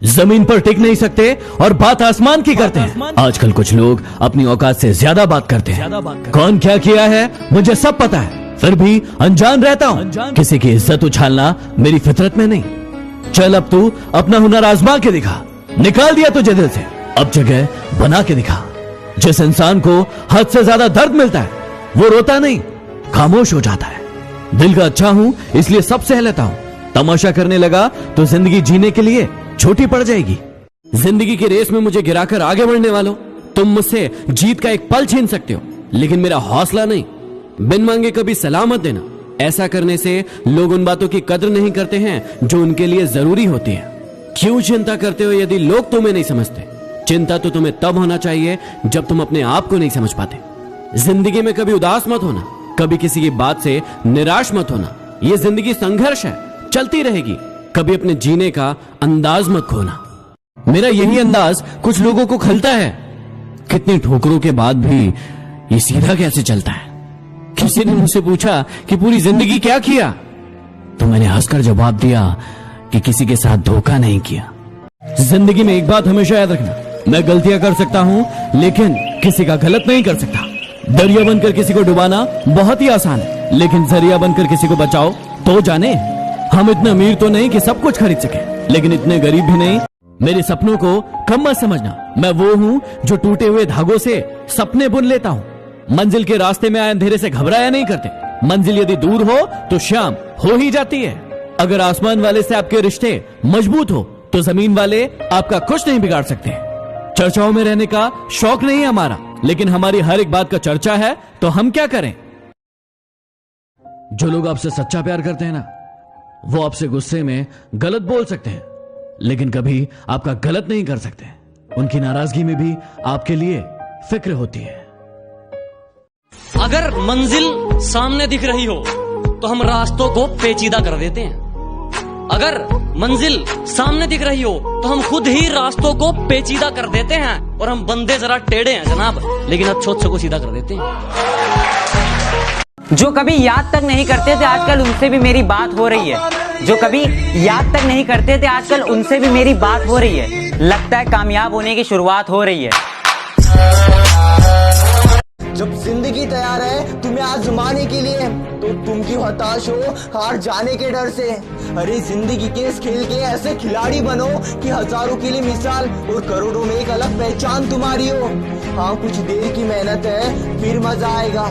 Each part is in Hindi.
जमीन पर टिक नहीं सकते और बात आसमान की करते हैं। आजकल कुछ लोग अपनी औकात से ज्यादा बात करते हैं। कौन क्या किया है मुझे सब पता है, फिर भी अनजान रहता हूँ। किसी की इज्जत उछालना मेरी फितरत में नहीं। चल अब तू अपना हुनर आजमा के दिखा। निकाल दिया तुझे दिल से, अब जगह बना के दिखा। जिस इंसान को हद से ज्यादा दर्द मिलता है वो रोता नहीं, खामोश हो जाता है। दिल का अच्छा हूं इसलिए सब सह लेता हूं। तमाशा करने लगा तो जिंदगी जीने के लिए छोटी पड़ जाएगी। जिंदगी की रेस में मुझे गिराकर आगे बढ़ने वालों, तुम मुझसे जीत का एक पल छीन सकते हो लेकिन मेरा हौसला नहीं। बिन मांगे कभी सलाह मत देना। ऐसा करने से लोग उन बातों की कद्र नहीं करते हैं जो उनके लिए जरूरी होती है। क्यों चिंता करते हो यदि लोग तुम्हें नहीं समझते? चिंता तो तुम्हें तब होना चाहिए जब तुम अपने आप को नहीं समझ पाते। जिंदगी में कभी उदास मत होना, कभी किसी की बात से निराश मत होना। यह जिंदगी संघर्ष है, चलती रहेगी। कभी अपने जीने का अंदाज मत खोना। मेरा यही अंदाज कुछ लोगों को खलता है। कितनी ठोकरों के बाद भी ये सीधा कैसे चलता है? किसी ने मुझसे पूछा कि पूरी जिंदगी क्या किया, तो मैंने हंसकर जवाब दिया कि किसी के साथ धोखा नहीं किया। जिंदगी में एक बात हमेशा याद रखना, मैं गलतियां कर सकता हूं लेकिन किसी का गलत नहीं कर सकता। दरिया बनकर किसी को डुबाना बहुत ही आसान है, लेकिन जरिया बनकर किसी को बचाओ तो जाने। हम इतने अमीर तो नहीं कि सब कुछ खरीद सके, लेकिन इतने गरीब भी नहीं। मेरे सपनों को कम मत समझना। मैं वो हूं जो टूटे हुए धागों से सपने बुन लेता हूं। मंजिल के रास्ते में आए अंधेरे से घबराया नहीं करते। मंजिल यदि दूर हो तो शाम हो ही जाती है। अगर आसमान वाले से आपके रिश्ते मजबूत हो तो जमीन वाले आपका कुछ नहीं बिगाड़ सकते। चर्चाओं में रहने का शौक नहीं है हमारा, लेकिन हमारी हर एक बात का चर्चा है, तो हम क्या करें? जो लोग आपसे सच्चा प्यार करते हैं ना, वो आपसे गुस्से में गलत बोल सकते हैं लेकिन कभी आपका गलत नहीं कर सकते। उनकी नाराजगी में भी आपके लिए फिक्र होती है। अगर मंजिल सामने दिख रही हो तो हम रास्तों को पेचीदा कर देते हैं। अगर मंजिल सामने दिख रही हो तो हम खुद ही रास्तों को पेचीदा कर देते हैं। और हम बंदे जरा टेढ़े हैं जनाब, लेकिन अच्छों को सीधा कर देते हैं। जो कभी याद तक नहीं करते थे आजकल उनसे भी मेरी बात हो रही है। जो कभी याद तक नहीं करते थे आजकल उनसे भी मेरी बात हो रही है। लगता है कामयाब होने की शुरुआत हो रही है। जब जिंदगी तैयार है तुम्हें आजमाने के लिए तो तुम क्यों हताश हो हार जाने के डर से? अरे जिंदगी के इस खेल के ऐसे खिलाड़ी बनो कि हजारों के लिए मिसाल और करोड़ों में एक अलग पहचान तुम्हारी हो। हाँ, कुछ देर की मेहनत है फिर मजा आएगा।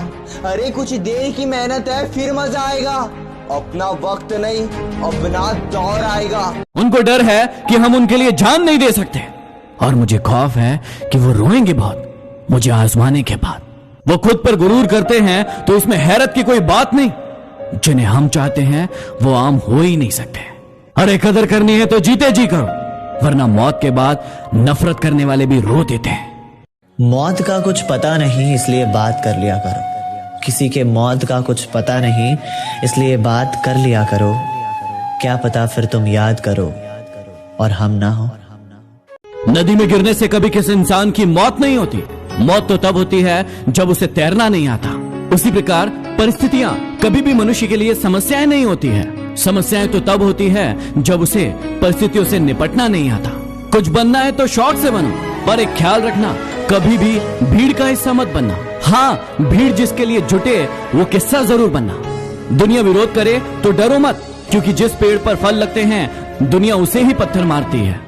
अरे कुछ देर की मेहनत है फिर मजा आएगा। अपना वक्त नहीं अपना दौर आएगा। उनको डर है कि हम उनके लिए जान नहीं दे सकते, और मुझे खौफ है कि वो रोएंगे बहुत मुझे आजमाने के बाद। वो खुद पर गुरूर करते हैं तो इसमें हैरत की कोई बात नहीं। जिन्हें हम चाहते हैं वो आम हो ही नहीं सकते। अरे कदर करनी है तो जीते जी करो, वरना मौत के बाद नफरत करने वाले भी रो देते हैं। मौत का कुछ पता नहीं इसलिए बात कर लिया करो। किसी के मौत का कुछ पता नहीं इसलिए बात कर लिया करो। क्या पता फिर तुम याद करो और हम ना हो। नदी में गिरने से कभी किसी इंसान की मौत नहीं होती। मौत तो तब होती है जब उसे तैरना नहीं आता। उसी प्रकार परिस्थितियां कभी भी मनुष्य के लिए समस्याएं नहीं होती है। समस्याएं तो तब होती है जब उसे परिस्थितियों से निपटना नहीं आता। कुछ बनना है तो शौक से बनो, पर एक ख्याल रखना, कभी भी भीड़ का हिस्सा मत बनना। हाँ, भीड़ जिसके लिए जुटे वो किस्सा जरूर बनना। दुनिया विरोध करे तो डरो मत, क्योंकि जिस पेड़ पर फल लगते हैं दुनिया उसे ही पत्थर मारती है।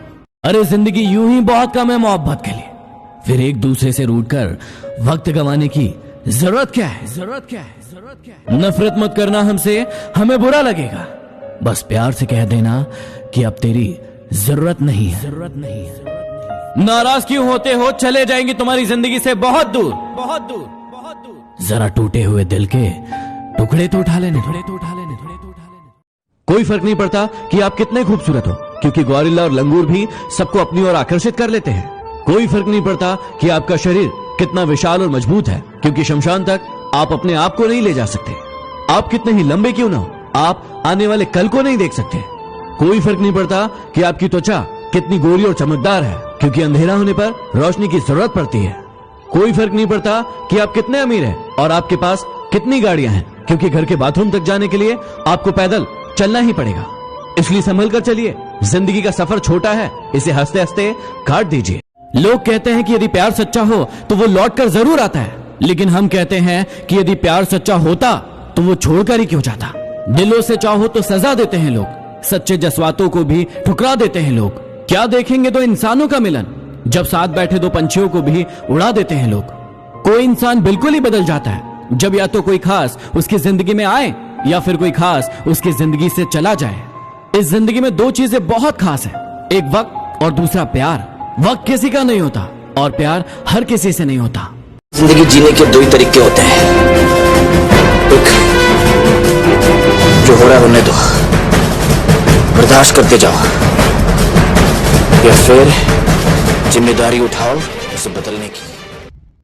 अरे जिंदगी यूं ही बहुत कम है मोहब्बत के लिए, फिर एक दूसरे से रूठकर वक्त गंवाने की जरूरत क्या है? जरूरत क्या है? जरूरत क्या है? नफरत मत करना हमसे, हमें बुरा लगेगा। बस प्यार से कह देना कि अब तेरी जरूरत नहीं है। जरूरत नहीं है। नाराज क्यों होते हो? चले जाएंगे तुम्हारी जिंदगी से बहुत दूर, बहुत दूर, बहुत दूर। जरा टूटे हुए दिल के टुकड़े तो उठा लेने, थोड़े तो उठा लेने, थोड़े तो उठा लेने। कोई फर्क नहीं पड़ता कि आप कितने खूबसूरत हो, क्योंकि गोरिल्ला और लंगूर भी सबको अपनी ओर आकर्षित कर लेते हैं। कोई फर्क नहीं पड़ता कि आपका शरीर कितना विशाल और मजबूत है, क्योंकि शमशान तक आप अपने आप को नहीं ले जा सकते। आप कितने ही लंबे क्यों ना हो, आप आने वाले कल को नहीं देख सकते। कोई फर्क नहीं पड़ता कि आपकी त्वचा कितनी गोरी और चमकदार है, क्योंकि अंधेरा होने पर रोशनी की जरूरत पड़ती है। कोई फर्क नहीं पड़ता कि आप कितने अमीर हैं और आपके पास कितनी गाड़ियां हैं, क्योंकि घर के बाथरूम तक जाने के लिए आपको पैदल चलना ही पड़ेगा। इसलिए संभल कर चलिए। जिंदगी का सफर छोटा है, इसे हंसते हंसते काट दीजिए। लोग कहते हैं कि यदि प्यार सच्चा हो तो वो लौट कर जरूर आता है, लेकिन हम कहते हैं कि यदि प्यार सच्चा होता तो वो छोड़कर ही क्यों जाता। दिलों से चाहो तो सजा देते हैं लोग, सच्चे जज्बातों को भी ठुकरा देते हैं लोग। क्या देखेंगे दो इंसानों का मिलन, जब साथ बैठे दो पंछियों को भी उड़ा देते हैं लोग। कोई इंसान बिल्कुल ही बदल जाता है जब या तो कोई खास उसकी जिंदगी में आए या फिर कोई खास उसकी जिंदगी से चला जाए। इस जिंदगी में दो चीजें बहुत खास है, एक वक्त और दूसरा प्यार। वक्त किसी का नहीं होता और प्यार हर किसी से नहीं होता। जिंदगी जीने के दो ही तरीके होते हैं, एक जो हो रहा है होने दो, बर्दाश्त करते जाओ, या फिर जिम्मेदारी उठाओ, उसे बदलने